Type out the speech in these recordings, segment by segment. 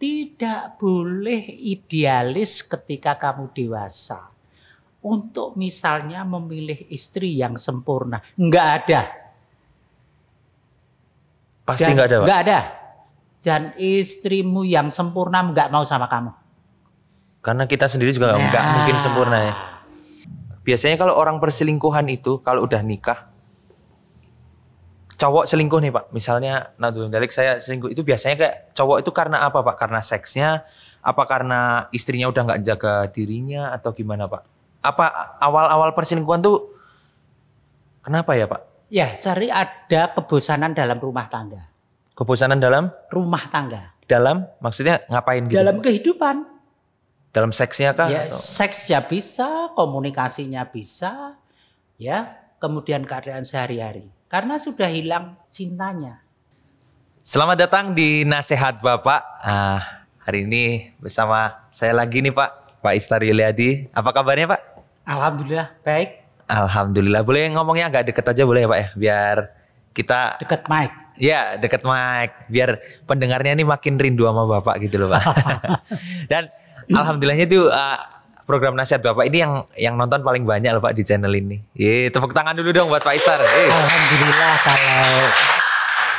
tidak boleh idealis ketika kamu dewasa. Untuk misalnya memilih istri yang sempurna. Enggak ada. Pasti enggak ada, Pak? Enggak ada. Dan istrimu yang sempurna enggak mau sama kamu. Karena kita sendiri juga enggak mungkin sempurna ya. Biasanya kalau orang perselingkuhan itu, kalau udah nikah, cowok selingkuh nih Pak, misalnya naudzubillah saya selingkuh, itu biasanya kayak cowok itu karena apa Pak? Karena seksnya, apa karena istrinya udah nggak jaga dirinya atau gimana Pak? Apa awal-awal perselingkuhan tuh kenapa ya Pak? Ya, cari ada kebosanan dalam rumah tangga. Kebosanan dalam? Rumah tangga. Dalam? Maksudnya ngapain gitu? Dalam kehidupan. Dalam seksnya kah? Ya, seksnya bisa, komunikasinya bisa, ya, kemudian keadaan sehari-hari. Karena sudah hilang cintanya. Selamat datang di Nasihat Bapak. Hari ini bersama saya lagi nih Pak Istar Yuliadi. Apa kabarnya Pak? Alhamdulillah, baik. Alhamdulillah. Boleh ngomongnya agak deket aja boleh ya Pak ya? Biar kita... Deket mic. Ya, deket mic. Biar pendengarnya ini makin rindu sama Bapak gitu loh Pak. Dan alhamdulillahnya tuh program Nasihat Bapak ini yang nonton paling banyak loh Pak di channel ini. Tepuk tangan dulu dong buat Pak Istar. Alhamdulillah kalau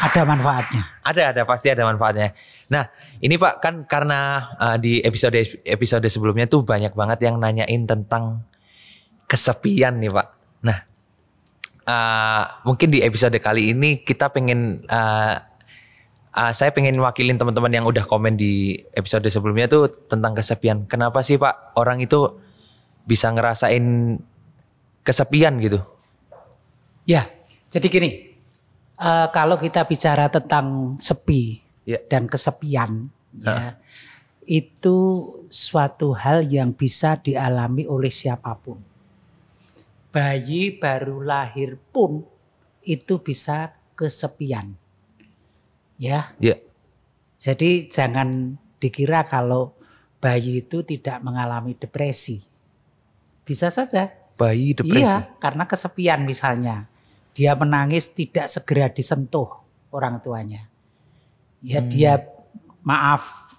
ada manfaatnya. Ada pasti ada manfaatnya. Nah ini Pak kan karena di episode sebelumnya tuh banyak banget yang nanyain tentang kesepian nih Pak. Nah mungkin di episode kali ini kita pengen saya pengen wakilin teman-teman yang udah komen di episode sebelumnya tuh tentang kesepian. Kenapa sih Pak orang itu bisa ngerasain kesepian gitu? Ya, jadi gini, kalau kita bicara tentang sepi dan kesepian, ya, itu suatu hal yang bisa dialami oleh siapapun. Bayi baru lahir pun itu bisa kesepian. Ya. Jadi jangan dikira kalau bayi itu tidak mengalami depresi. Bisa saja. Bayi depresi? Iya, karena kesepian misalnya. Dia menangis tidak segera disentuh orang tuanya. Ya dia maaf.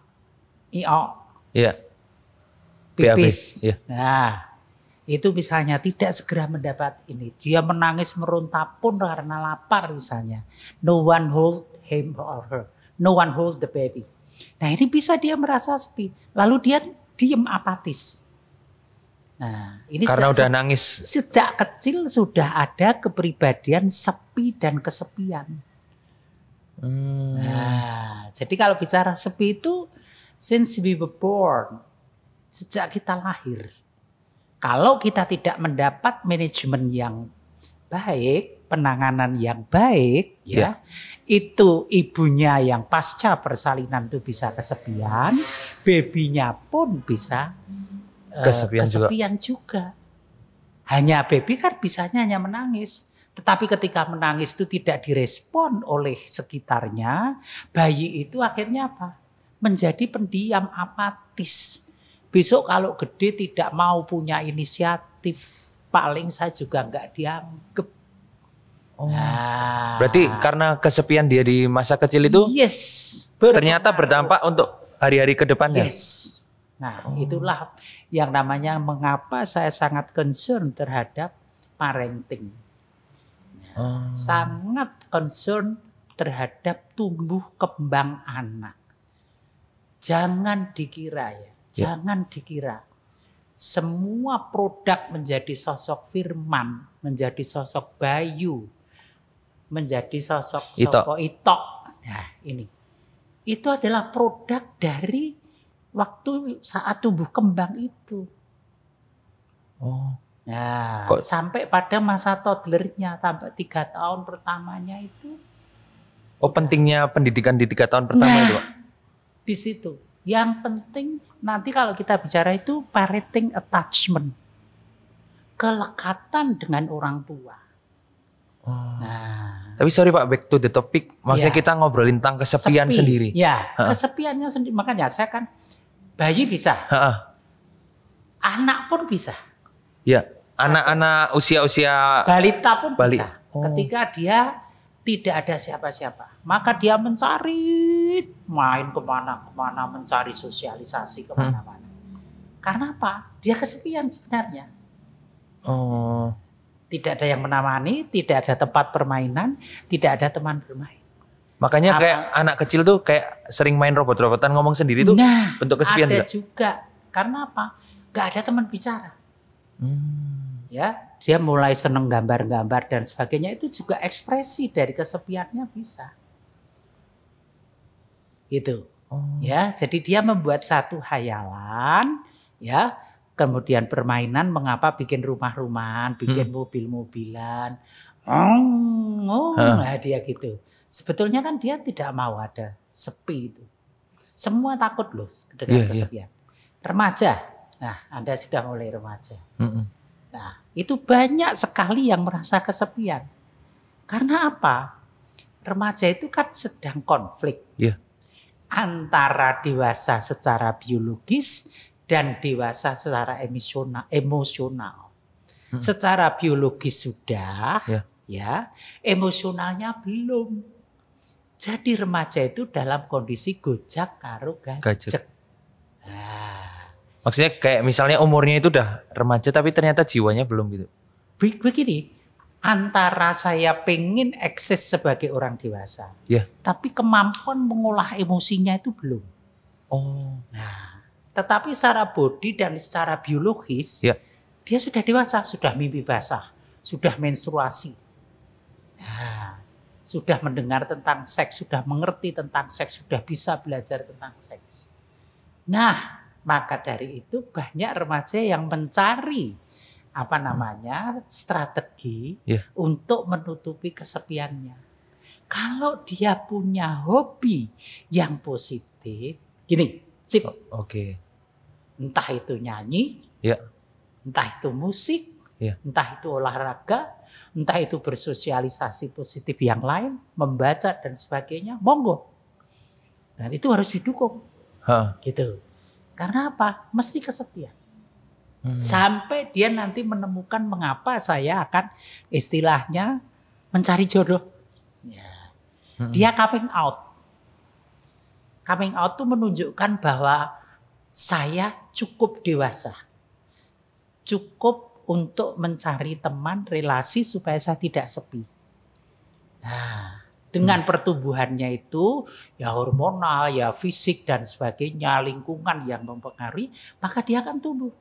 Pipis. Ya. Nah, itu misalnya tidak segera mendapat ini. Dia menangis meronta pun karena lapar misalnya. No one hold him or her. No one hold the baby. Nah ini bisa dia merasa sepi. Lalu dia diem apatis. Nah ini karena udah nangis. Sejak kecil sudah ada kepribadian sepi dan kesepian. Nah jadi kalau bicara sepi itu since we were born, sejak kita lahir. Kalau kita tidak mendapat manajemen yang baik, penanganan yang baik, ya, itu ibunya yang pasca persalinan itu bisa kesepian, babynya pun bisa kesepian juga. Hanya baby kan bisanya hanya menangis, tetapi ketika menangis itu tidak direspon oleh sekitarnya, bayi itu akhirnya apa? Menjadi pendiam, apatis. Besok kalau gede tidak mau punya inisiatif, paling saya juga nggak dianggap. Nah, berarti karena kesepian dia di masa kecil itu, ternyata berdampak untuk hari-hari ke depannya. Nah, itulah yang namanya mengapa saya sangat concern terhadap parenting. Sangat concern terhadap tumbuh kembang anak. Jangan dikira jangan dikira semua produk menjadi sosok Firman, menjadi sosok Bayu, menjadi sosok Ito. Nah ini. Itu adalah produk dari waktu saat tumbuh kembang itu. Nah sampai pada masa toddlernya, sampai 3 tahun pertamanya itu. Pentingnya pendidikan di 3 tahun pertama itu Pak? Di situ. Yang penting nanti kalau kita bicara itu parenting attachment. Kelekatan dengan orang tua. Nah, tapi sorry Pak, back to the topic. Maksudnya kita ngobrolin tentang kesepian sendiri. Ya, kesepiannya sendiri. Makanya saya kan bayi bisa. Anak pun bisa. Ya, anak-anak usia-usia balita pun bisa. Ketika dia tidak ada siapa-siapa. maka dia mencari main kemana-kemana, mencari sosialisasi kemana-mana. Karena apa? Dia kesepian sebenarnya. Oh. Tidak ada yang menemani, tidak ada tempat permainan, tidak ada teman bermain. Makanya kayak anak kecil tuh kayak sering main robot-robotan ngomong sendiri tuh bentuk kesepian ada juga. Karena apa? Gak ada teman bicara. Ya, dia mulai seneng gambar-gambar dan sebagainya, itu juga ekspresi dari kesepiannya bisa. Gitu. Ya, jadi dia membuat satu hayalan, ya. Kemudian permainan, mengapa bikin rumah-rumahan, bikin mobil-mobilan. Nah dia gitu. Sebetulnya kan dia tidak mau ada sepi itu. Semua takut loh dengan kesepian. Remaja, nah Anda sudah mulai remaja. Nah itu banyak sekali yang merasa kesepian. Karena apa? Remaja itu kan sedang konflik. Antara dewasa secara biologis dan dewasa secara emosional. Secara biologis sudah, ya, emosionalnya belum. Jadi remaja itu dalam kondisi gojak karo gajek. Nah. Maksudnya kayak misalnya umurnya itu udah remaja tapi ternyata jiwanya belum gitu. Begini, antara saya pengen eksis sebagai orang dewasa, tapi kemampuan mengolah emosinya itu belum. Nah. Tetapi secara body dan secara biologis, dia sudah dewasa, sudah mimpi basah, sudah menstruasi. Nah, sudah mendengar tentang seks, sudah mengerti tentang seks, sudah bisa belajar tentang seks. Nah, maka dari itu banyak remaja yang mencari strategi untuk menutupi kesepiannya. Kalau dia punya hobi yang positif, gini, entah itu nyanyi, entah itu musik, entah itu olahraga, entah itu bersosialisasi positif yang lain, membaca dan sebagainya, monggo. Dan itu harus didukung. Gitu. Karena apa? Mesti kesepian. Sampai dia nanti menemukan mengapa saya akan istilahnya mencari jodoh. Dia coming out. Coming out itu menunjukkan bahwa saya cukup dewasa. Cukup untuk mencari teman, relasi supaya saya tidak sepi. Nah, dengan pertumbuhannya itu, ya hormonal, ya fisik dan sebagainya, lingkungan yang mempengaruhi, maka dia akan tumbuh.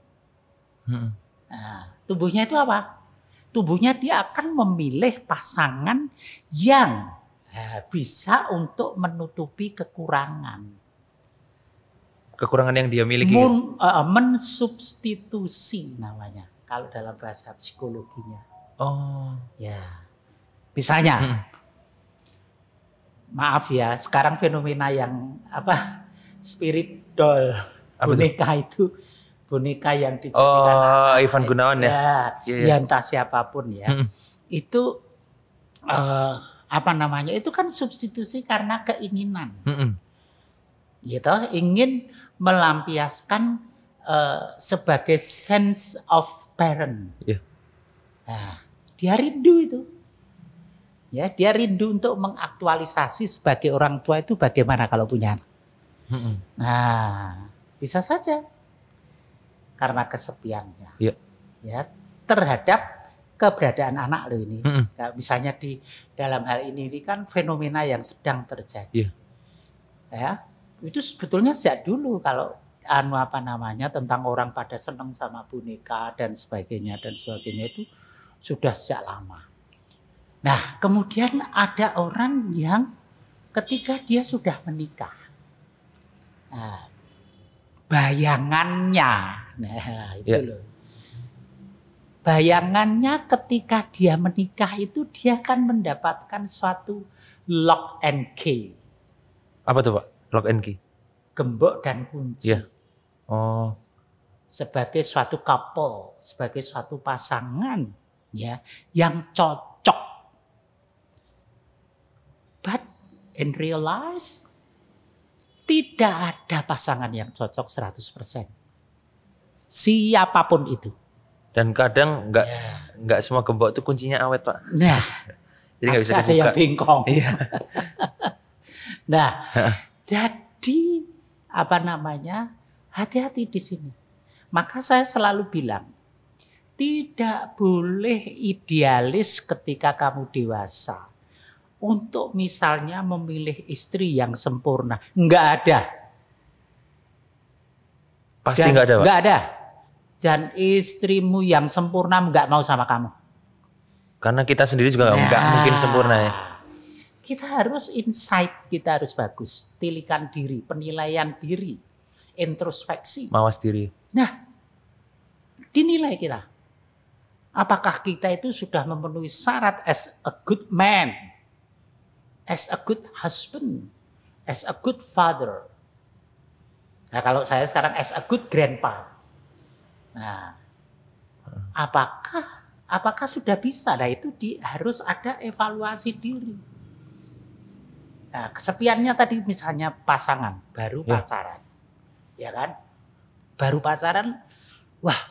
Nah, tumbuhnya itu apa? Tubuhnya dia akan memilih pasangan yang bisa untuk menutupi kekurangan. Kekurangan yang dia miliki. Mensubstitusi namanya kalau dalam bahasa psikologinya. Ya. Misalnya, maaf ya, sekarang fenomena yang spirit doll, boneka yang dijadikan Ivan Gunawan ya. Ya entah siapapun ya. Itu itu kan substitusi karena keinginan. Gitu, ingin melampiaskan sebagai sense of parent. Nah, dia rindu itu. Ya, dia rindu untuk mengaktualisasi sebagai orang tua itu bagaimana kalau punya anak. Nah, bisa saja karena kesepiannya. Ya, terhadap keberadaan anak loh ini. Misalnya di dalam hal ini kan fenomena yang sedang terjadi. Ya, itu sebetulnya sejak dulu kalau tentang orang pada senang sama boneka dan sebagainya itu sudah sejak lama. Nah, kemudian ada orang yang ketika dia sudah menikah, bayangannya, bayangannya ketika dia menikah itu dia akan mendapatkan suatu lock and key. Apa tuh Pak? Lock and key? Gembok dan kunci. Sebagai suatu couple, sebagai suatu pasangan ya yang cocok. But in real life tidak ada pasangan yang cocok 100%. Siapapun itu. Dan kadang nggak semua gembok itu kuncinya awet Pak. Nah, Jadi nggak bisa Ada dibuka. yang bengkong. Iya. Nah, jadi apa namanya? Hati-hati di sini. Maka saya selalu bilang, tidak boleh idealis ketika kamu dewasa. Untuk misalnya memilih istri yang sempurna. Enggak ada. Pasti nggak ada, Pak. Enggak ada. Dan istrimu yang sempurna enggak mau sama kamu. Karena kita sendiri juga nggak mungkin sempurna ya. Kita harus insight, kita harus bagus. Tilikan diri, penilaian diri, introspeksi. Mawas diri. Nah, dinilai kita. Apakah kita itu sudah memenuhi syarat as a good man, as a good husband, as a good father. Nah, kalau saya sekarang as a good grandpa. Nah, apakah sudah bisa? Nah, itu harus ada evaluasi diri. Nah, kesepiannya tadi misalnya pasangan baru pacaran, ya kan? Baru pacaran, wah,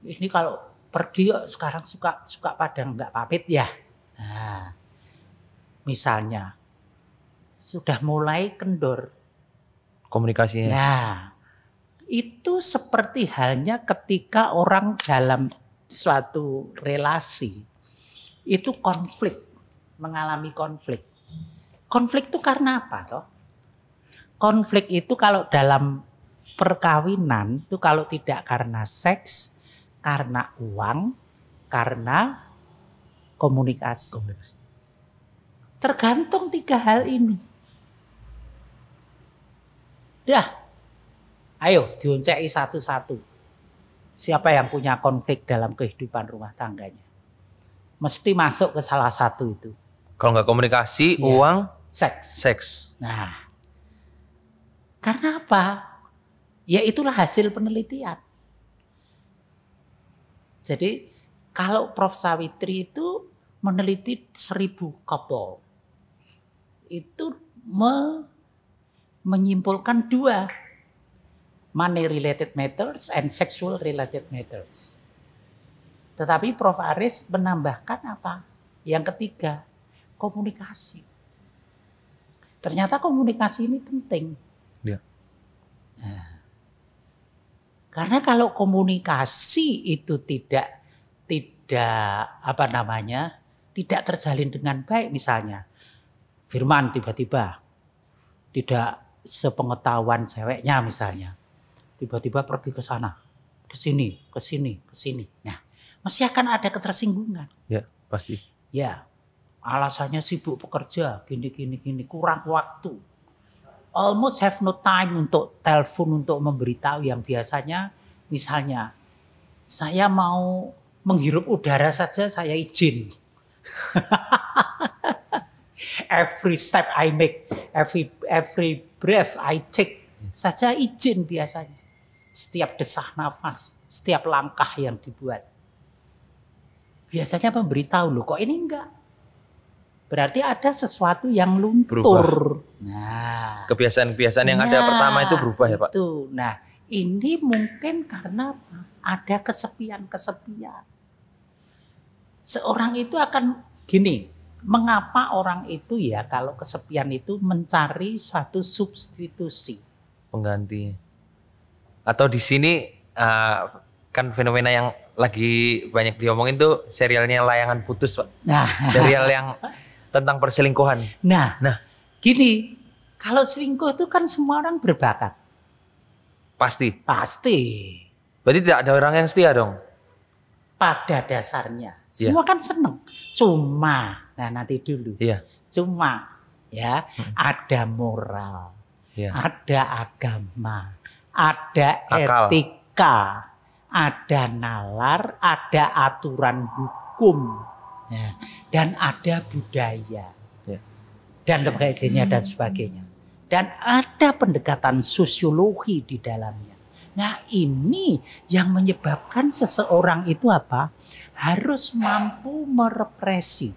ini kalau pergi sekarang suka pada nggak pamit ya. Nah, misalnya sudah mulai kendor Komunikasinya. Nah, itu seperti halnya ketika orang dalam suatu relasi itu mengalami konflik. Konflik itu karena apa toh? Konflik itu kalau dalam perkawinan itu kalau tidak karena seks, karena uang, karena komunikasi. Tergantung 3 hal ini. Dah, ayo dionceki satu-satu. Siapa yang punya konflik dalam kehidupan rumah tangganya? Mesti masuk ke salah satu itu. Kalau nggak komunikasi, uang, seks. Nah, karena apa? Ya itulah hasil penelitian. Jadi kalau Prof. Sawitri itu meneliti 1000 couple. Itu menyimpulkan 2. Money related matters and sexual related matters. Tetapi Prof. Aris menambahkan apa? Yang ketiga, komunikasi. Ternyata komunikasi ini penting. Ya. Nah, karena kalau komunikasi itu tidak tidak terjalin dengan baik, misalnya Firman tiba-tiba tidak sepengetahuan ceweknya misalnya, tiba-tiba pergi ke sana, ke sini. Nah, mesti akan ada ketersinggungan. Ya, pasti. Ya, alasannya sibuk bekerja, gini, kurang waktu. Almost have no time untuk telepon, untuk memberitahu yang biasanya misalnya saya mau menghirup udara saja saya izin. Every step I make, every breath I take saja izin biasanya. Setiap desah nafas, setiap langkah yang dibuat. Biasanya memberitahu, loh kok ini enggak. Berarti ada sesuatu yang luntur. Berubah. Nah, kebiasaan-kebiasaan yang ada pertama itu berubah ya Pak? Itu. Nah, ini mungkin karena ada kesepian. Seorang itu akan gini, mengapa orang itu ya kalau kesepian itu mencari suatu substitusi. Pengganti. Atau di sini kan fenomena yang lagi banyak diomongin tuh serialnya Layangan Putus Pak. Nah, serial yang tentang perselingkuhan. Nah, gini, kalau selingkuh itu kan semua orang berbakat. Pasti. Berarti tidak ada orang yang setia dong? Pada dasarnya. Semua kan seneng. Cuma, nanti dulu. Iya. Cuma, ya, ada moral, ada agama, ada akal, etika, ada nalar, ada aturan hukum. Ya, dan ada budaya dan sebagainya dan sebagainya, dan ada pendekatan sosiologi di dalamnya. Nah, ini yang menyebabkan seseorang itu apa? Harus mampu merepresi.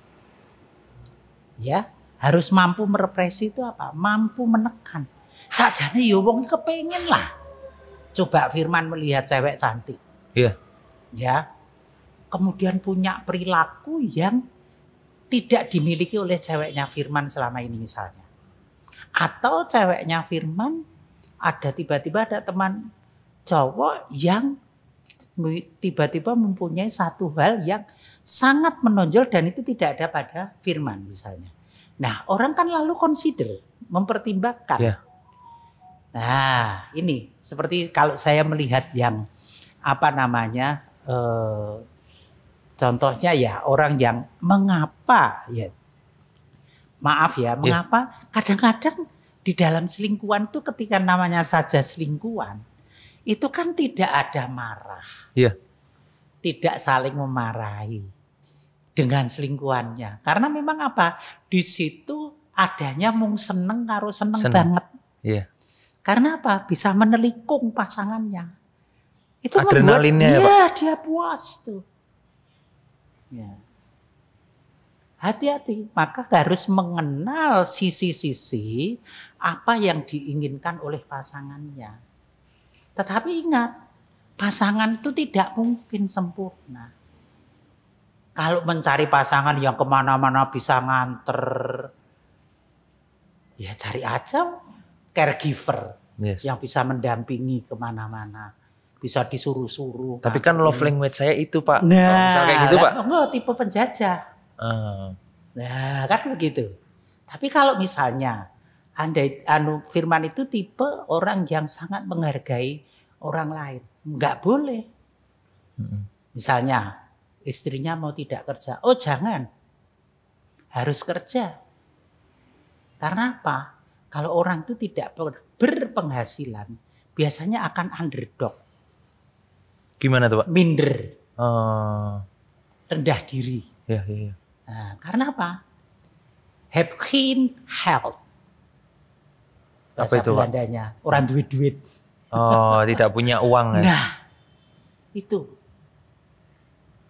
Ya, harus mampu merepresi itu apa? Mampu menekan. Sajane ya wong kepengen lah. Coba Firman melihat cewek cantik. Iya. Ya. Kemudian punya perilaku yang tidak dimiliki oleh ceweknya Firman selama ini misalnya. Atau ceweknya Firman tiba-tiba ada teman cowok yang tiba-tiba mempunyai satu hal yang sangat menonjol dan itu tidak ada pada Firman misalnya. Nah, orang kan lalu consider, mempertimbangkan. Ya. Nah, ini seperti kalau saya melihat yang contohnya ya orang yang mengapa ya, maaf ya, mengapa kadang-kadang di dalam selingkuhan itu ketika namanya saja selingkuhan, itu kan tidak ada marah. Iya. Tidak saling memarahi dengan selingkuhannya. Karena memang apa? Di situ adanya mung seneng karo seneng banget. Iya. Karena apa? Bisa menelikung pasangannya. Itu adrenalinnya ya, Pak? Dia puas tuh. Ya. Hati-hati, maka harus mengenal sisi-sisi apa yang diinginkan oleh pasangannya. Tetapi ingat, pasangan itu tidak mungkin sempurna. Kalau mencari pasangan yang kemana-mana bisa nganter, ya cari aja caregiver yang bisa mendampingi kemana-mana. Bisa disuruh-suruh. Tapi kan love language saya itu, Pak. Nah, misal kayak gitu, Pak. Enggak, tipe penjajah. Nah, kan begitu. Tapi kalau misalnya Firman itu tipe orang yang sangat menghargai orang lain. Enggak boleh. Misalnya istrinya mau tidak kerja. Oh jangan. Harus kerja. Karena apa? Kalau orang itu tidak berpenghasilan, biasanya akan underdog. Gimana tuh, Pak? Minder. Rendah diri. Ya. Nah, karena apa? Have keen health. Bahasa Belandanya. Orang duit-duit. Oh, tidak punya uang ya? Nah, itu.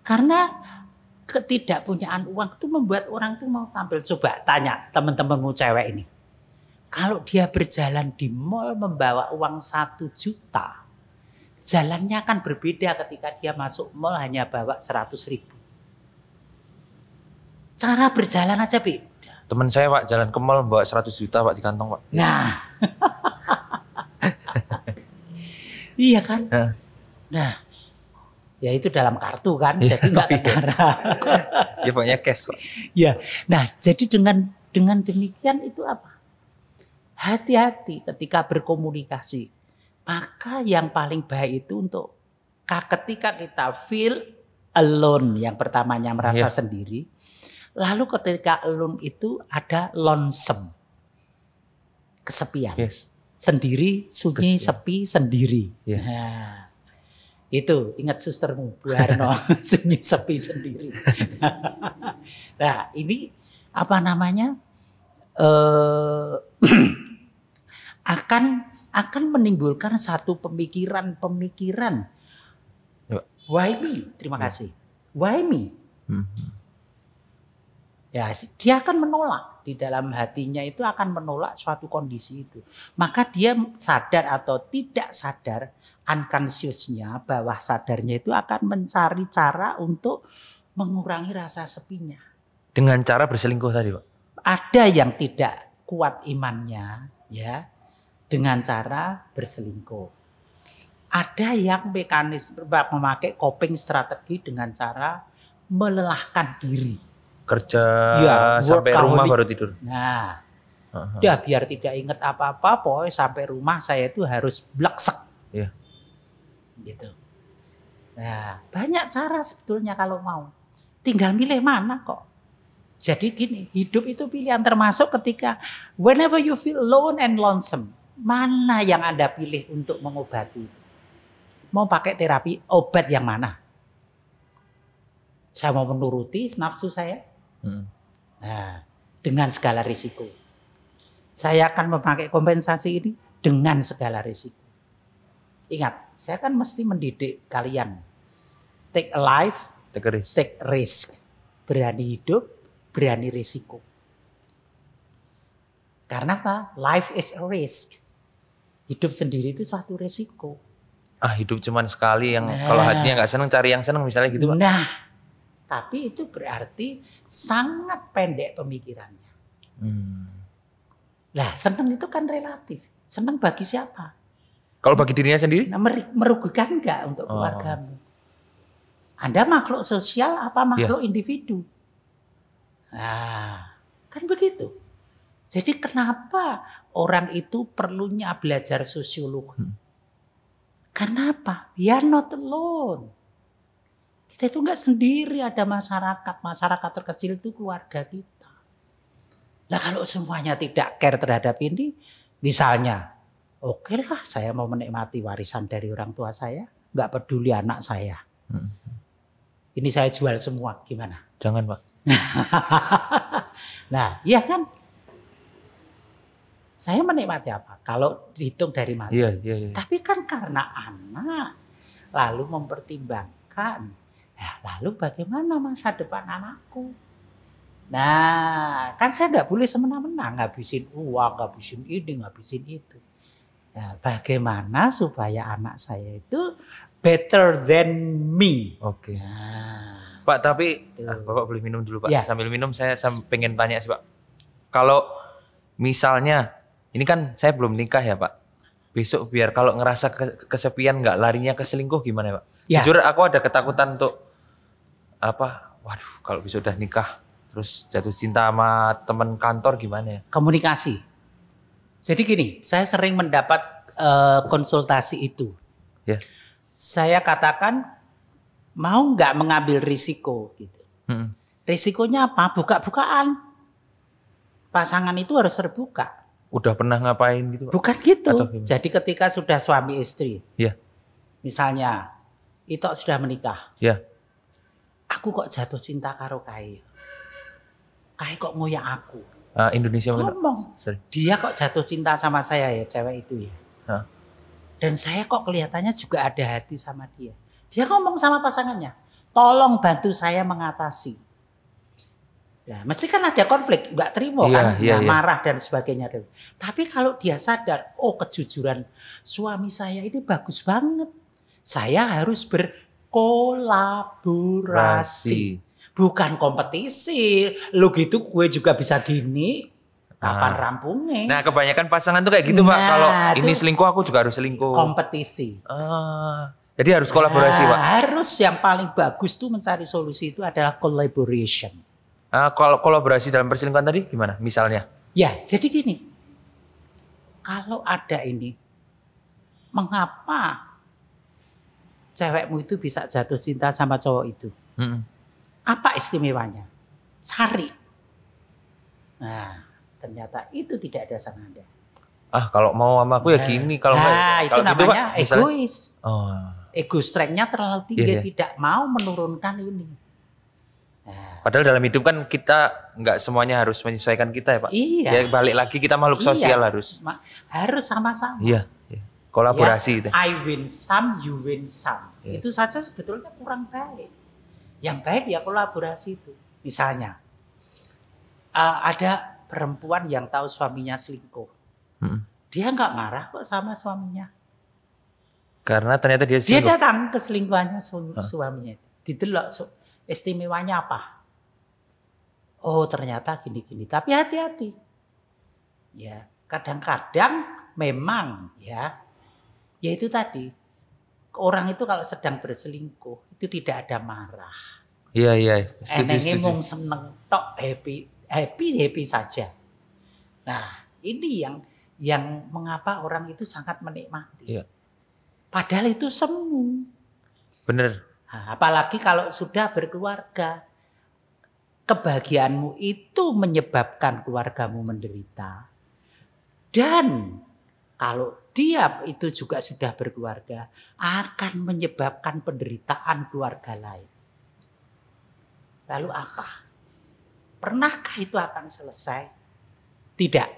Karena ketidakpunyaan uang itu membuat orang itu mau tampil. Coba tanya teman-temanmu cewek ini. Kalau dia berjalan di mall membawa uang 1 juta, jalannya akan berbeda ketika dia masuk mall hanya bawa 100.000. Cara berjalan aja beda. Teman saya, Pak, jalan ke mall bawa 100 juta, Pak, di kantong, Pak. Nah. Iya kan? Nah. Ya itu dalam kartu kan, jadi nggak ketara. Ya pokoknya cash, Pak. Ya, nah jadi dengan demikian itu apa? Hati-hati ketika berkomunikasi. Maka yang paling baik itu untuk ketika kita feel alone, yang pertamanya merasa sendiri. Lalu ketika alone itu ada lonesome, kesepian. Sendiri, sunyi, sepi, sendiri. Nah. Itu ingat sustermu Bu Harno, sunyi sepi sendiri. Nah ini akan menimbulkan satu pemikiran. Why me? Terima kasih. Why me? Ya dia akan menolak di dalam hatinya, itu akan menolak suatu kondisi itu. Maka dia sadar atau tidak sadar, unconsciousnya, bawah sadarnya itu akan mencari cara untuk mengurangi rasa sepinya. Dengan cara berselingkuh tadi, Pak? Ada yang tidak kuat imannya, ya, dengan cara berselingkuh. Ada yang memakai coping strategi dengan cara melelahkan diri. Kerja sampai rumah baru tidur. Nah, dia biar tidak ingat apa-apa, pokoknya sampai rumah saya itu harus bleksek. Iya. Gitu. Nah, banyak cara sebetulnya kalau mau. Tinggal milih mana kok. Jadi gini, hidup itu pilihan, termasuk ketika whenever you feel alone and lonesome. Mana yang Anda pilih untuk mengobati? Mau pakai terapi, obat yang mana? Saya mau menuruti nafsu saya. Nah, dengan segala risiko. Saya akan memakai kompensasi ini dengan segala risiko. Ingat, saya kan mesti mendidik kalian. Take a life, take risk. Berani hidup, berani risiko. Karena apa? Life is a risk. Hidup sendiri itu suatu risiko. Hidup cuman sekali, yang kalau hatinya nggak seneng cari yang seneng misalnya gitu, Pak. Nah, Tapi itu berarti sangat pendek pemikirannya. Lah senang itu kan relatif. Senang bagi siapa? Kalau bagi dirinya sendiri? Nah, merugikan enggak untuk keluargamu? Anda makhluk sosial apa makhluk individu? Nah, kan begitu. Jadi kenapa orang itu perlunya belajar sosiologi? Karena apa? We are not alone. Kita itu enggak sendiri, ada masyarakat. Masyarakat terkecil itu keluarga kita. Nah kalau semuanya tidak care terhadap ini, misalnya, oke lah saya mau menikmati warisan dari orang tua saya, enggak peduli anak saya. Ini saya jual semua, gimana? Jangan Pak. Nah, iya kan? Saya menikmati apa? Kalau dihitung dari mati. Iya. Tapi kan karena anak, lalu mempertimbangkan, lalu bagaimana masa depan anakku? Nah, kan saya nggak boleh semena-mena ngabisin uang, ngabisin ini, ngabisin itu. Nah, bagaimana supaya anak saya itu better than me? Oke. Nah, Pak, tapi Bapak boleh minum dulu Pak. Ya. Sambil minum saya pengen tanya sih Pak. Kalau misalnya, ini kan saya belum nikah ya Pak. Besok biar kalau ngerasa kesepian nggak larinya ke selingkuh gimana Pak? Ya. Jujur aku ada ketakutan untuk waduh kalau besok udah nikah terus jatuh cinta sama teman kantor gimana ya? komunikasi. Jadi gini, saya sering mendapat konsultasi itu. Ya. Saya katakan mau nggak mengambil risiko gitu. Risikonya apa? Buka-bukaan. Pasangan itu harus terbuka. Udah pernah ngapain gitu Pak? Bukan gitu. Atau gimana? Jadi ketika sudah suami istri, Iya. misalnya itu sudah menikah, Ya. aku kok jatuh cinta karo Kai. Kai kok ngoyak aku. Indonesia mungkin Pak. Ngomong. Sorry. Dia kok jatuh cinta sama saya ya, cewek itu ya. Hah? Dan saya kok kelihatannya juga ada hati sama dia. Dia ngomong sama pasangannya, tolong bantu saya mengatasi. Ya, mesti kan ada konflik, nggak terima kan, Iya. marah dan sebagainya. Tapi kalau dia sadar, oh kejujuran suami saya ini bagus banget. Saya harus berkolaborasi. Bukan kompetisi. Lu gitu gue juga bisa gini. Kapan rampungnya? Nah kebanyakan pasangan tuh kayak gitu Pak. Kalau ini selingkuh aku juga harus selingkuh. Kompetisi. Jadi harus kolaborasi Pak. Harus yang paling bagus tuh mencari solusi itu adalah collaboration. Kalau kolaborasi dalam perselingkuhan tadi gimana? Misalnya? Ya jadi gini. Kalau ada ini. Mengapa cewekmu itu bisa jatuh cinta sama cowok itu? Apa istimewanya? Cari. Nah, ternyata itu tidak ada sama Anda. Kalau mau sama aku ya gini. Kalau itu kalau namanya gitu, Pak, egois. Ego strength-nya terlalu tinggi, Iya. tidak mau menurunkan ini. Nah, padahal dalam hidup kan kita nggak semuanya harus menyesuaikan kita ya Pak. Iya. Ya balik lagi kita makhluk sosial harus. Harus sama-sama. Iya. Kolaborasi itu. I win some, you win some. Yes. Itu saja sebetulnya kurang baik. Yang baik ya kolaborasi itu. Misalnya, ada perempuan yang tahu suaminya selingkuh. Dia nggak marah kok sama suaminya. Karena ternyata dia Dia selingkuh. datang ke selingkuhannya suaminya. Didelok istimewanya apa? Oh ternyata gini-gini. Tapi hati-hati. Ya kadang-kadang memang ya itu tadi. Orang itu kalau sedang berselingkuh itu tidak ada marah. Iya. Setuju. Mung seneng tok happy saja. Nah ini yang mengapa orang itu sangat menikmati. Iya. Padahal itu semu. Bener. Nah, apalagi kalau sudah berkeluarga, kebahagiaanmu itu menyebabkan keluargamu menderita. Dan kalau dia itu juga sudah berkeluarga, akan menyebabkan penderitaan keluarga lain. Lalu apa? Pernahkah itu akan selesai? Tidak.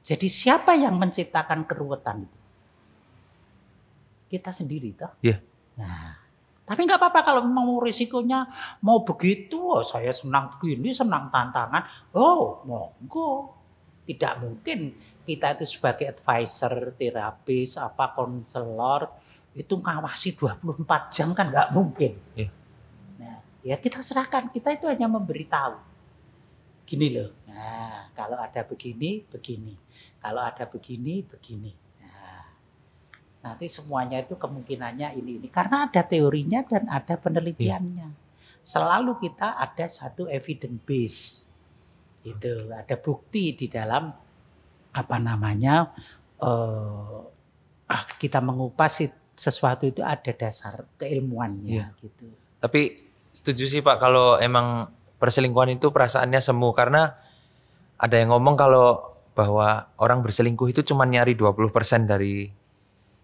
Jadi siapa yang menciptakan keruwetan itu? Kita sendiri toh. Iya. Nah, tapi nggak apa-apa kalau mau risikonya mau begitu. Oh, saya senang begini, senang tantangan. Oh, monggo. Tidak mungkin kita itu sebagai advisor, terapis, konselor itu ngawasi 24 jam kan nggak mungkin. Iya. Nah, Ya kita serahkan, kita itu hanya memberitahu. Gini loh, nah kalau ada begini, begini. Kalau ada begini, begini. Nah, nanti semuanya itu kemungkinannya ini. Karena ada teorinya dan ada penelitiannya. Selalu kita ada satu evidence base. Itu ada bukti di dalam kita mengupas sesuatu itu ada dasar keilmuannya gitu. Tapi setuju sih Pak kalau emang perselingkuhan itu perasaannya semu, karena ada yang ngomong kalau bahwa orang berselingkuh itu cuma nyari 20% dari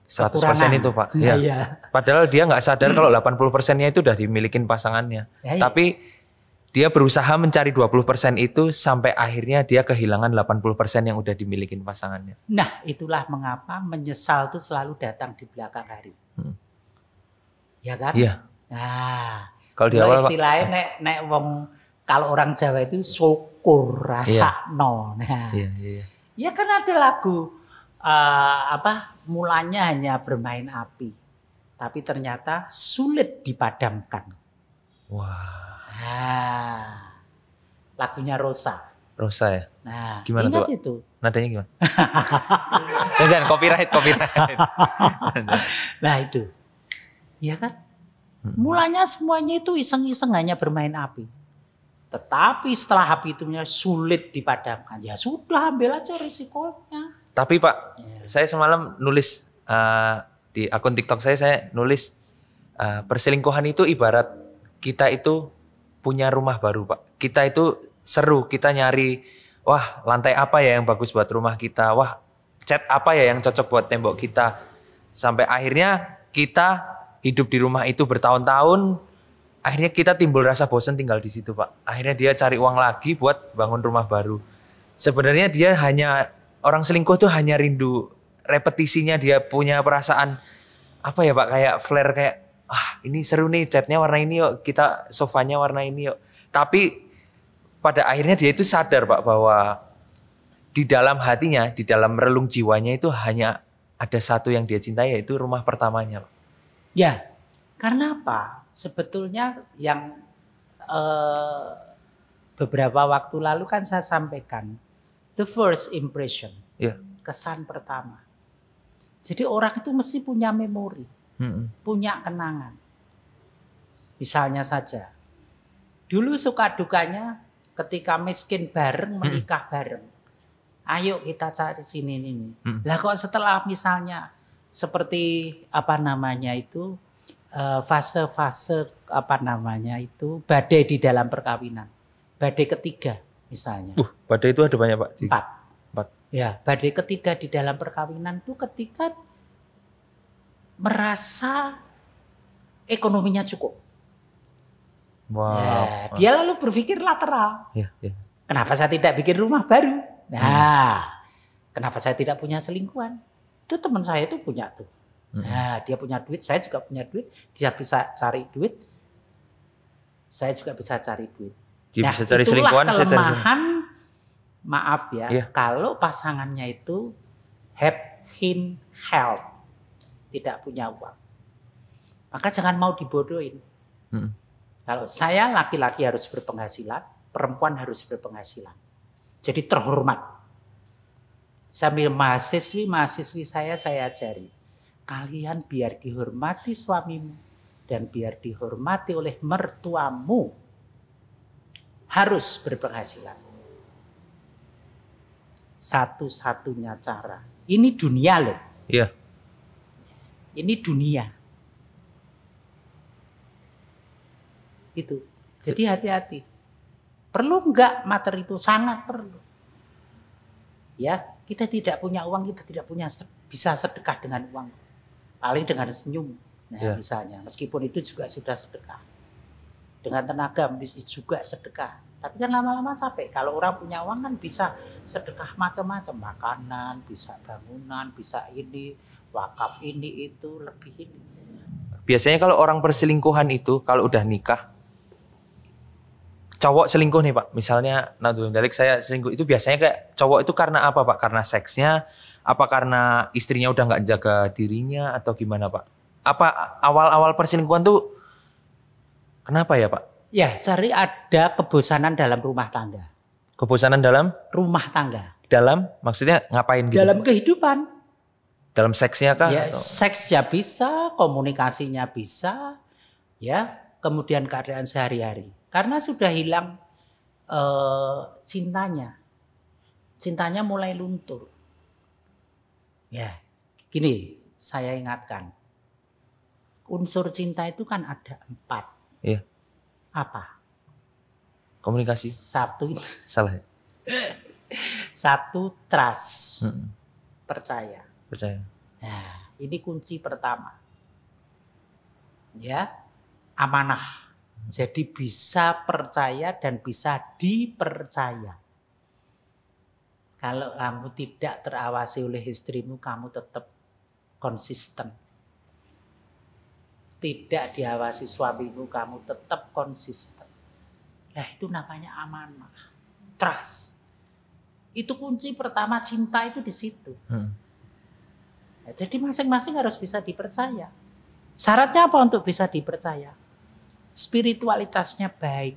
100% itu Pak. Ya. Padahal dia nggak sadar kalau 80%-nya itu udah dimilikin pasangannya. Tapi dia berusaha mencari 20% itu sampai akhirnya dia kehilangan 80% yang udah dimilikin pasangannya. Nah, itulah mengapa menyesal itu selalu datang di belakang hari. Ya kan? Iya. Nah, kalau di awal istilahnya nek wong kalau orang Jawa itu syukur rasakno. Nah. Iya. Ya kan ada lagu mulanya hanya bermain api. Tapi ternyata sulit dipadamkan. Wah. Nah, lagunya Rosa. Rosa ya? Nah, gimana ingat tuh? itu. Nadanya gimana? Jangan copyright. Nah itu, ya kan? Mulanya semuanya itu iseng-iseng hanya bermain api. Tetapi setelah api itu sulit dipadamkan, ya sudah ambil aja risikonya. Tapi Pak, saya semalam nulis di akun TikTok saya nulis perselingkuhan itu ibarat kita itu punya rumah baru Pak. Kita itu seru, kita nyari, wah lantai apa ya yang bagus buat rumah kita, wah cat apa ya yang cocok buat tembok kita. Sampai akhirnya kita hidup di rumah itu bertahun-tahun, akhirnya kita timbul rasa bosan tinggal di situ Pak. Akhirnya dia cari uang lagi buat bangun rumah baru. Sebenarnya dia orang selingkuh tuh hanya rindu repetisinya, dia punya perasaan apa ya Pak, kayak flare, kayak ini seru nih, catnya warna ini yuk, kita sofanya warna ini yuk. Tapi pada akhirnya dia itu sadar Pak bahwa di dalam hatinya, di dalam relung jiwanya itu hanya ada satu yang dia cintai, yaitu rumah pertamanya Pak. Ya, karena apa? Sebetulnya yang beberapa waktu lalu kan saya sampaikan, the first impression, kesan pertama. Jadi orang itu mesti punya memori. Punya kenangan. Misalnya saja, dulu suka dukanya ketika miskin bareng, menikah bareng. Ayo kita cari sini ini. Lah kok setelah misalnya seperti fase-fase badai di dalam perkawinan. Badai ketiga misalnya. Badai itu ada banyak Pak? 4. Ya, badai ketiga di dalam perkawinan itu ketika merasa ekonominya cukup. Wow. Ya, dia lalu berpikir lateral. Ya. Kenapa saya tidak bikin rumah baru? Nah, kenapa saya tidak punya selingkuhan? Itu teman saya itu punya tuh. Nah, dia punya duit, saya juga punya duit. Dia bisa cari duit, saya juga bisa cari duit. Dia bisa cari selingkuhan, itulah kelemahan, maaf ya, kalau pasangannya itu health, tidak punya uang. Maka jangan mau dibodohin. Kalau saya laki-laki harus berpenghasilan, perempuan harus berpenghasilan. Jadi terhormat. Sambil mahasiswi saya ajari. Kalian biar dihormati suamimu dan biar dihormati oleh mertuamu. Harus berpenghasilan. Satu-satunya cara. Ini dunia loh. Iya. Ini dunia. Itu. Jadi hati-hati. Perlu enggak materi itu? Sangat perlu. Ya, kita tidak punya uang, kita tidak punya bisa sedekah dengan uang. Paling dengan senyum. Nah, misalnya, meskipun itu juga sudah sedekah. Dengan tenaga juga sedekah. Tapi kan lama-lama capek. Kalau orang punya uang kan bisa sedekah macam-macam, makanan, bisa bangunan, bisa ini, wakaf ini itu, lebih ini. Biasanya kalau orang perselingkuhan itu kalau udah nikah, cowok selingkuh nih Pak, misalnya saya selingkuh, itu biasanya kayak cowok itu karena apa Pak? Karena seksnya, apa karena istrinya udah nggak jaga dirinya atau gimana Pak? Apa awal-awal perselingkuhan tuh kenapa ya Pak? Ya, cari ada kebosanan dalam rumah tangga. Kebosanan dalam Rumah tangga. maksudnya ngapain gitu? Dalam kehidupan. Dalam seksnya kah? Ya, Atau? seksnya bisa, komunikasinya bisa, ya, kemudian keadaan sehari-hari. Karena sudah hilang cintanya. Cintanya mulai luntur. Ya, gini, saya ingatkan. Unsur cinta itu kan ada 4. Iya. Apa? Komunikasi. Satu, Salah ya? satu trust, percaya. Percaya. Nah, ini kunci pertama. Ya, amanah. Jadi bisa percaya dan bisa dipercaya. Kalau kamu tidak terawasi oleh istrimu, kamu tetap konsisten. Tidak diawasi suamimu, kamu tetap konsisten. Nah, itu namanya amanah. Trust. Itu kunci pertama cinta itu di situ. Nah, jadi masing-masing harus bisa dipercaya. Syaratnya apa untuk bisa dipercaya? Spiritualitasnya baik.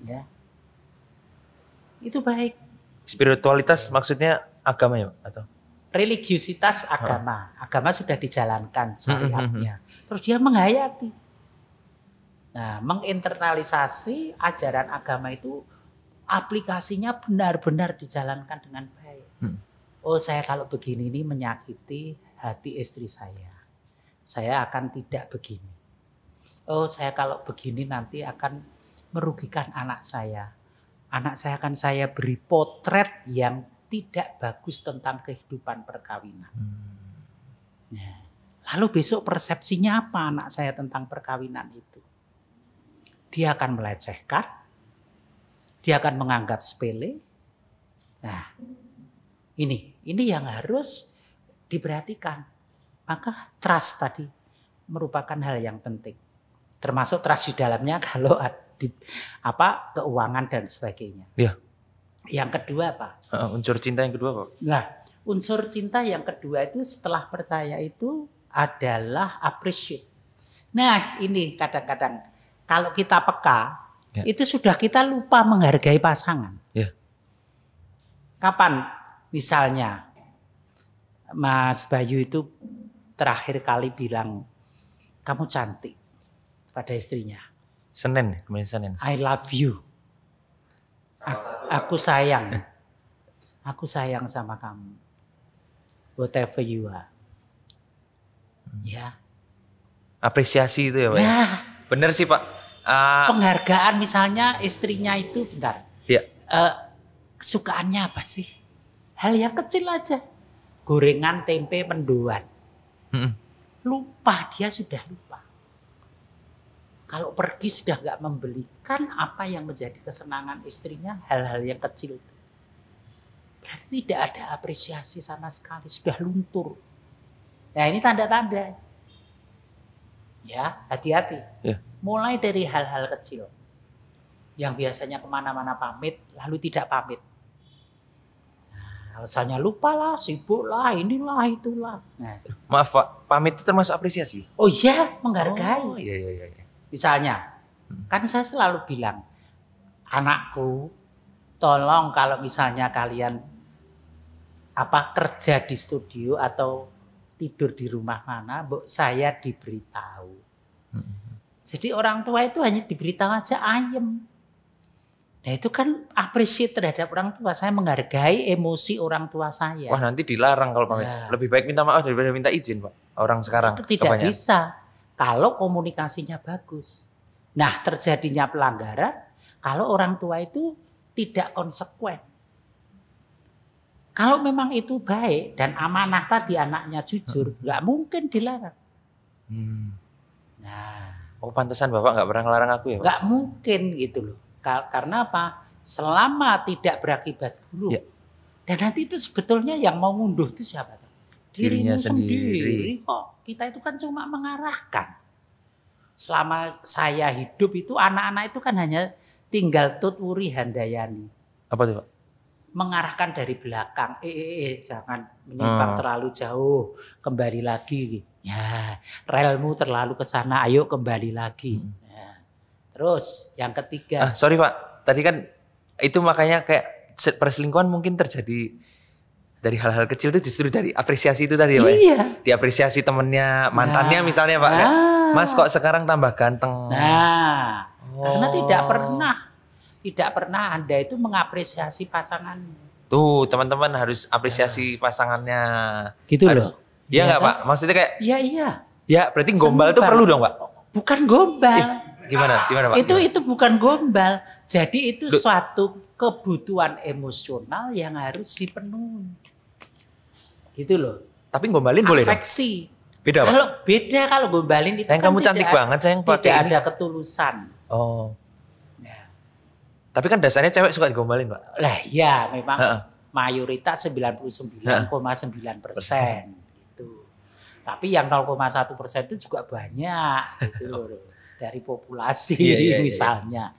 Ya. Itu baik. Spiritualitas maksudnya agama ya atau? Religiusitas agama. Agama sudah dijalankan syariatnya. Terus dia menghayati. Nah, menginternalisasi ajaran agama itu aplikasinya benar-benar dijalankan dengan baik. Oh, saya kalau begini ini menyakiti hati istri saya. Saya akan tidak begini. Oh, saya kalau begini nanti akan merugikan anak saya. Anak saya akan saya beri potret yang tidak bagus tentang kehidupan perkawinan. Nah, lalu besok persepsinya apa anak saya tentang perkawinan itu? Dia akan melecehkan, dia akan menganggap sepele. Nah, ini yang harus diperhatikan. Maka trust tadi merupakan hal yang penting. Termasuk trust di dalamnya kalau keuangan dan sebagainya. Iya. Yang kedua apa? Unsur cinta yang kedua Pak. Nah, unsur cinta yang kedua itu setelah percaya itu adalah appreciate. Nah, ini kadang-kadang kalau kita peka, itu sudah kita lupa menghargai pasangan. Ya. Kapan misalnya Mas Bayu itu terakhir kali bilang kamu cantik pada istrinya? Senin, kemarin Senin. I love you. Aku sayang. Aku sayang sama kamu. Whatever you are. Ya. Apresiasi itu ya Pak. Ya. Bener sih Pak. Penghargaan misalnya istrinya itu bentar. Iya. Kesukaannya apa sih? Hal yang kecil aja. Gorengan tempe mendoan. Lupa, dia sudah lupa. Kalau pergi sudah nggak membelikan apa yang menjadi kesenangan istrinya, hal-hal yang kecil itu. Berarti tidak ada apresiasi sama sekali, sudah luntur. Nah, ini tanda-tanda. Ya, hati-hati. Ya. Mulai dari hal-hal kecil. Yang biasanya kemana-mana pamit, lalu tidak pamit. Nah, alasannya lupa lah, sibuk lah, inilah, itulah. Nah. Maaf Pak, pamit itu termasuk apresiasi? Oh iya, menghargai. Oh iya. Misalnya, kan saya selalu bilang, anakku, tolong kalau misalnya kalian kerja di studio atau tidur di rumah mana, saya diberitahu. Jadi orang tua itu hanya diberitahu aja ayem. Nah itu kan appreciate terhadap orang tua. Saya menghargai emosi orang tua saya. Wah nanti dilarang kalau pamit. Ya. Lebih baik minta maaf daripada minta izin Pak. Orang sekarang. Itu tidak bisa kalau komunikasinya bagus. Nah terjadinya pelanggaran kalau orang tua itu tidak konsekuen. Kalau memang itu baik dan amanah tadi anaknya jujur, nggak mungkin dilarang. Nah, pantesan Bapak nggak pernah ngelarang aku ya Pak? Nggak mungkin gitu loh. Karena apa? Selama tidak berakibat buruk. Ya. Dan nanti itu sebetulnya yang mau ngunduh itu siapa? Dirimu sendiri kok. Kita itu kan cuma mengarahkan. Selama saya hidup itu anak-anak itu kan hanya tinggal Tutwuri Handayani. Apa tuh Pak? mengarahkan dari belakang. Jangan menyimpang terlalu jauh, kembali lagi. Ya, relmu terlalu ke sana, ayo kembali lagi. Ya. Terus yang ketiga. Sorry Pak, tadi kan itu makanya kayak perselingkuhan mungkin terjadi dari hal-hal kecil itu justru dari apresiasi itu tadi ya Pak. Iya. Diapresiasi temennya, mantannya misalnya Pak. Kayak, Mas kok sekarang tambah ganteng. Nah, karena tidak pernah Anda itu mengapresiasi pasangan. Tuh teman-teman harus apresiasi pasangannya. Gitu harus, loh. Iya nggak Pak? Maksudnya kayak. Iya. Ya berarti gombal itu perlu dong Pak? Bukan gombal. Gimana Pak? Itu bukan gombal. Jadi itu suatu kebutuhan emosional yang harus dipenuhi. Gitu loh. Tapi gombalin boleh dong? Afeksi. Beda Pak? Kalau gombalin itu kan kamu cantik banget sayang pakai tidak ada ketulusan. Oh. Ya. Tapi kan dasarnya cewek suka digombalin Pak? Lah ya memang mayoritas 99,9% gitu. Tapi yang 0,1% itu juga banyak gitu loh. Dari populasi misalnya.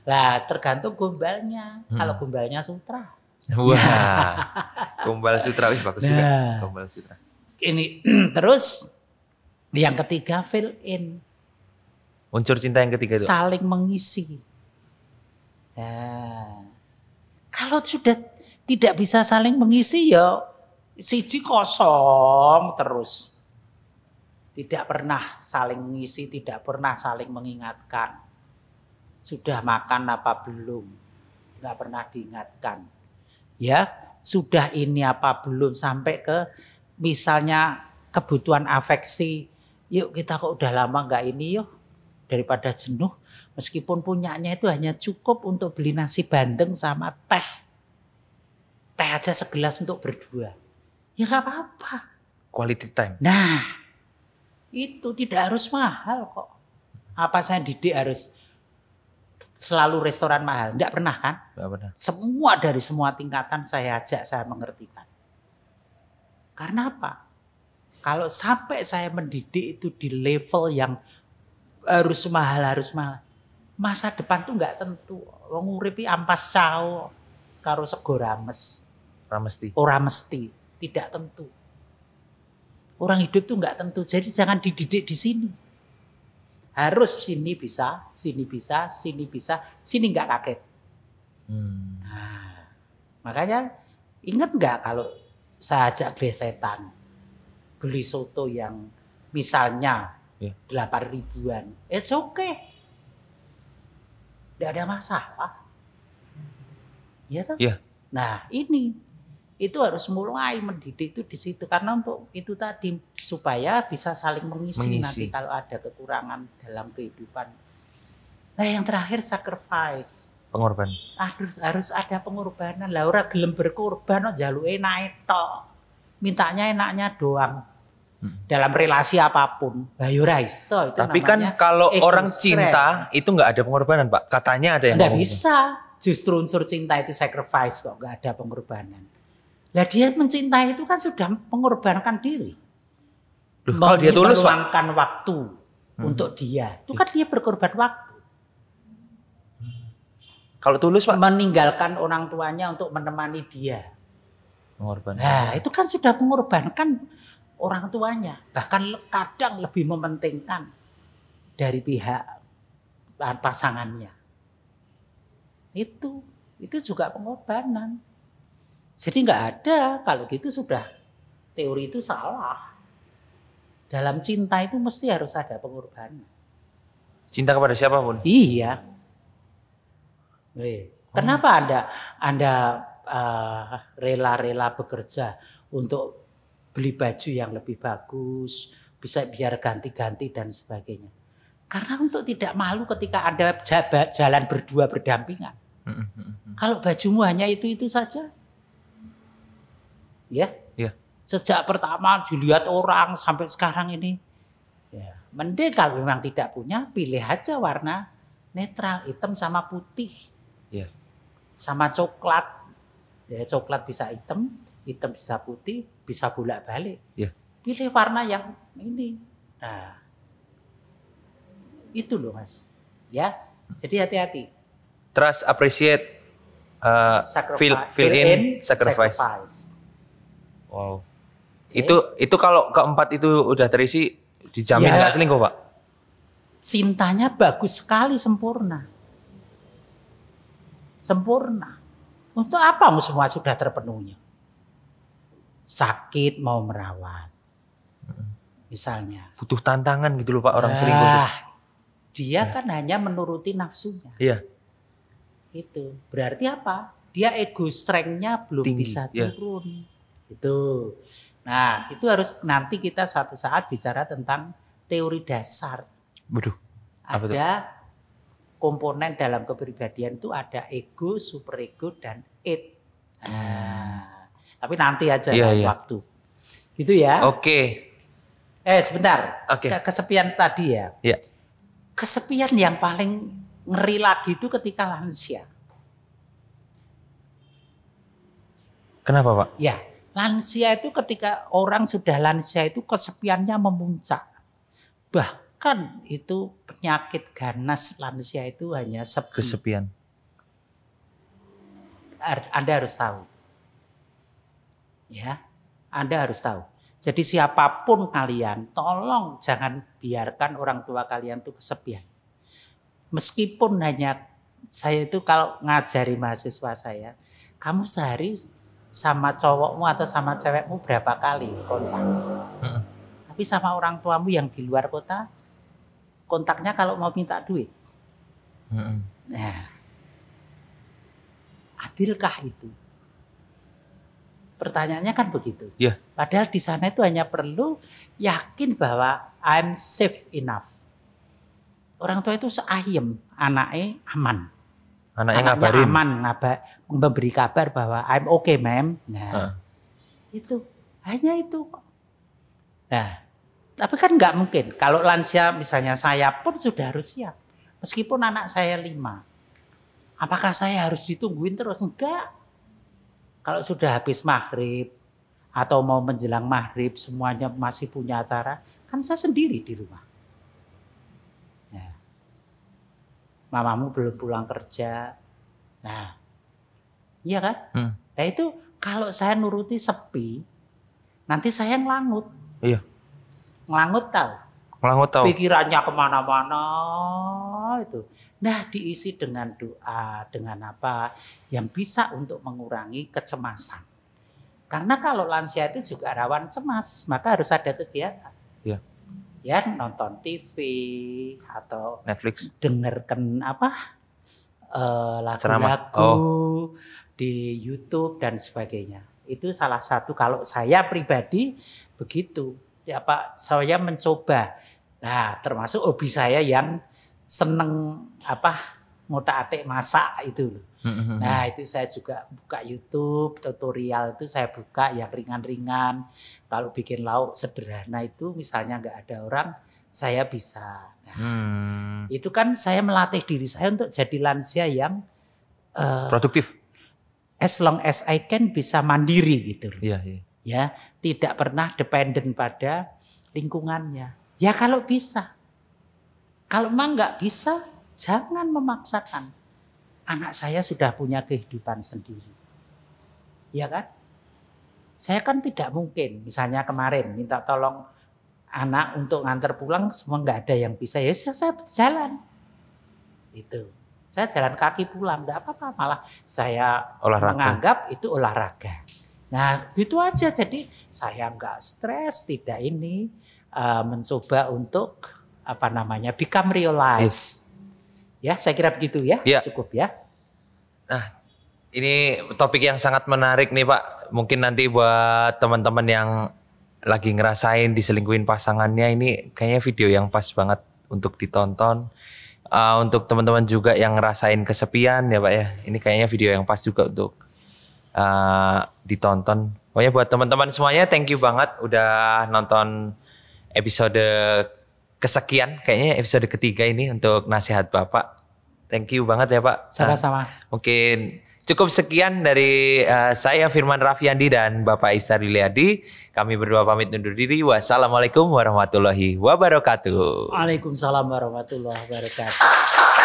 Lah tergantung gombalnya. Kalau gombalnya sutra. Wah, gombal sutra, bagus juga. Gombal sutra. Ini terus yang ketiga fill in. Unsur cinta yang ketiga itu. Saling mengisi. Nah, kalau sudah tidak bisa saling mengisi ya siji kosong terus. Tidak pernah saling mengisi, tidak pernah saling mengingatkan. Sudah makan apa belum? Nggak pernah diingatkan. Ya, sudah ini apa belum sampai ke misalnya kebutuhan afeksi. Yuk kita kok udah lama nggak ini yuk daripada jenuh. Meskipun punyanya itu hanya cukup untuk beli nasi bandeng sama teh. Teh aja segelas untuk berdua. Ya nggak apa-apa. Quality time. Nah, itu tidak harus mahal kok. Apa saya didik harus selalu restoran mahal? Enggak pernah kan? Enggak pernah. Semua dari semua tingkatan saya ajak, saya mengertikan. Karena apa? Kalau sampai saya mendidik itu di level yang harus mahal, masa depan tuh enggak tentu. Wong uripi ampas cao karo sego rames. Ora mesti, tidak tentu. Orang hidup tuh enggak tentu. Jadi jangan dididik di sini. Harus sini bisa, sini nggak kaget. Nah, makanya ingat nggak kalau saya ajak blesetan beli soto yang misalnya 8.000-an, it's okay, nggak ada masalah, ya toh? Yeah. Nah itu harus mulai mendidik itu di situ karena untuk itu tadi supaya bisa saling mengisi. Nanti kalau ada kekurangan dalam kehidupan. Nah yang terakhir sacrifice. Pengorbanan. Harus ada pengorbanan. Lah ora gelem berkorban jaluke enak tok. Mintanya enaknya doang. Dalam relasi apapun. Lah yo ora iso itu. Tapi kan kalau orang cinta itu enggak ada pengorbanan, Pak. Katanya ada yang enggak bisa. Justru unsur cinta itu sacrifice kok, enggak ada pengorbanan. Lah dia mencintai itu kan sudah mengorbankan diri. Kalau dia tulus meluangkan waktu untuk dia. Itu kan dia berkorban waktu. Kalau tulus Pak? Meninggalkan orang tuanya untuk menemani dia. Mengorbankan. Nah itu kan sudah mengorbankan orang tuanya. Bahkan kadang lebih mementingkan dari pihak pasangannya. Itu juga pengorbanan. Jadi nggak ada, kalau gitu sudah teori itu salah. Dalam cinta itu mesti harus ada pengorbanan. Cinta kepada siapapun? Iya. Kenapa Anda rela-rela bekerja untuk beli baju yang lebih bagus, bisa biar ganti-ganti dan sebagainya? Karena untuk tidak malu ketika Anda jalan berdua berdampingan. Kalau bajumu hanya itu saja. Ya. Sejak pertama dilihat orang sampai sekarang ini. Ya. Mending kalau memang tidak punya, pilih aja warna netral, hitam sama putih. Ya. Sama coklat. Ya, coklat bisa hitam bisa putih, bisa bolak-balik. Ya. Pilih warna yang ini. Nah. Itu loh Mas. Ya. Jadi hati-hati. Trust, appreciate. fill in, sacrifice. Wow. Okay. Itu kalau keempat itu udah terisi dijamin nggak selingkuh, Pak? Cintanya bagus sekali, sempurna. Sempurna. Untuk apa semua sudah terpenuhi? Sakit mau merawat. Misalnya. Butuh tantangan gitu loh Pak orang selingkuh itu. Dia kan hanya menuruti nafsunya. Iya. Itu. Berarti apa? Dia ego strength-nya belum tinggi, bisa turun. Itu. Nah, itu harus nanti kita suatu saat bicara tentang teori dasar. Waduh. Ada komponen dalam kepribadian itu ada ego, superego, dan id. Nah, tapi nanti aja waktu. Gitu ya. Oke. Sebentar. Kesepian tadi ya. Iya. Kesepian yang paling ngeri lagi itu ketika lansia. Kenapa Pak? Ya, lansia itu ketika orang sudah lansia itu kesepiannya memuncak. Bahkan itu penyakit ganas lansia itu hanya sepi. Kesepian. Anda harus tahu. Ya, Anda harus tahu. Jadi siapapun kalian, tolong jangan biarkan orang tua kalian itu kesepian. Meskipun hanya saya itu kalau ngajari mahasiswa saya, kamu sehari sama cowokmu atau sama cewekmu berapa kali kontak? Tapi sama orang tuamu yang di luar kota, kontaknya kalau mau minta duit. Nah, adilkah itu? Pertanyaannya kan begitu. Yeah. Padahal di sana itu hanya perlu yakin bahwa I'm safe enough. Orang tua itu seayem, anaknya aman. Anaknya ngabarin. Aman, memberi kabar bahwa I'm okay, ma'am. Nah, itu hanya itu. Nah, tapi kan nggak mungkin. Kalau lansia misalnya saya pun sudah harus siap. Meskipun anak saya 5. Apakah saya harus ditungguin terus? Enggak. Kalau sudah habis maghrib atau mau menjelang maghrib semuanya masih punya acara, kan saya sendiri di rumah. Nah, mamamu belum pulang kerja. Nah, iya kan? Nah itu kalau saya nuruti sepi, nanti saya ngelangut. Iya. Ngelangut tahu? Ngelangut tahu. Pikirannya kemana-mana itu. Nah diisi dengan doa, dengan apa yang bisa untuk mengurangi kecemasan. Karena kalau lansia itu juga rawan cemas, maka harus ada kegiatan. Iya. Ya nonton TV atau Netflix, dengarkan lagu-lagu di YouTube dan sebagainya. Itu salah satu kalau saya pribadi begitu. Saya mencoba. Nah termasuk hobi saya yang seneng ngotak-atik masak itu. Nah itu saya juga buka YouTube, tutorial itu saya buka yang ringan-ringan. Kalau bikin lauk sederhana itu misalnya nggak ada orang, saya bisa. Nah, itu kan saya melatih diri saya untuk jadi lansia yang produktif. As long as I can bisa mandiri gitu. Iya. Ya, tidak pernah dependen pada lingkungannya. Ya kalau bisa. Kalau memang nggak bisa, jangan memaksakan. Anak saya sudah punya kehidupan sendiri. Ya kan? Saya kan tidak mungkin, misalnya kemarin minta tolong anak untuk nganter pulang, semua nggak ada yang bisa. Ya saya jalan. Itu. Saya jalan kaki pulang, nggak apa-apa. Malah saya menganggap itu olahraga. Nah gitu aja. Jadi saya nggak stres, tidak ini. Mencoba untuk become realize. Ya, saya kira begitu ya. Cukup ya. Nah, ini topik yang sangat menarik nih Pak. Mungkin nanti buat teman-teman yang lagi ngerasain diselingkuhin pasangannya, ini kayaknya video yang pas banget untuk ditonton. Untuk teman-teman juga yang ngerasain kesepian ya Pak ya. Ini kayaknya video yang pas juga untuk ditonton. Pokoknya buat teman-teman semuanya thank you banget udah nonton episode kesekian, kayaknya episode ketiga ini untuk nasihat Bapak. Thank you banget ya Pak. Sama-sama. Mungkin cukup sekian dari saya Firman Raffiandi dan Bapak Istari Liadi. Kami berdua pamit undur diri. Wassalamualaikum warahmatullahi wabarakatuh. Waalaikumsalam warahmatullahi wabarakatuh.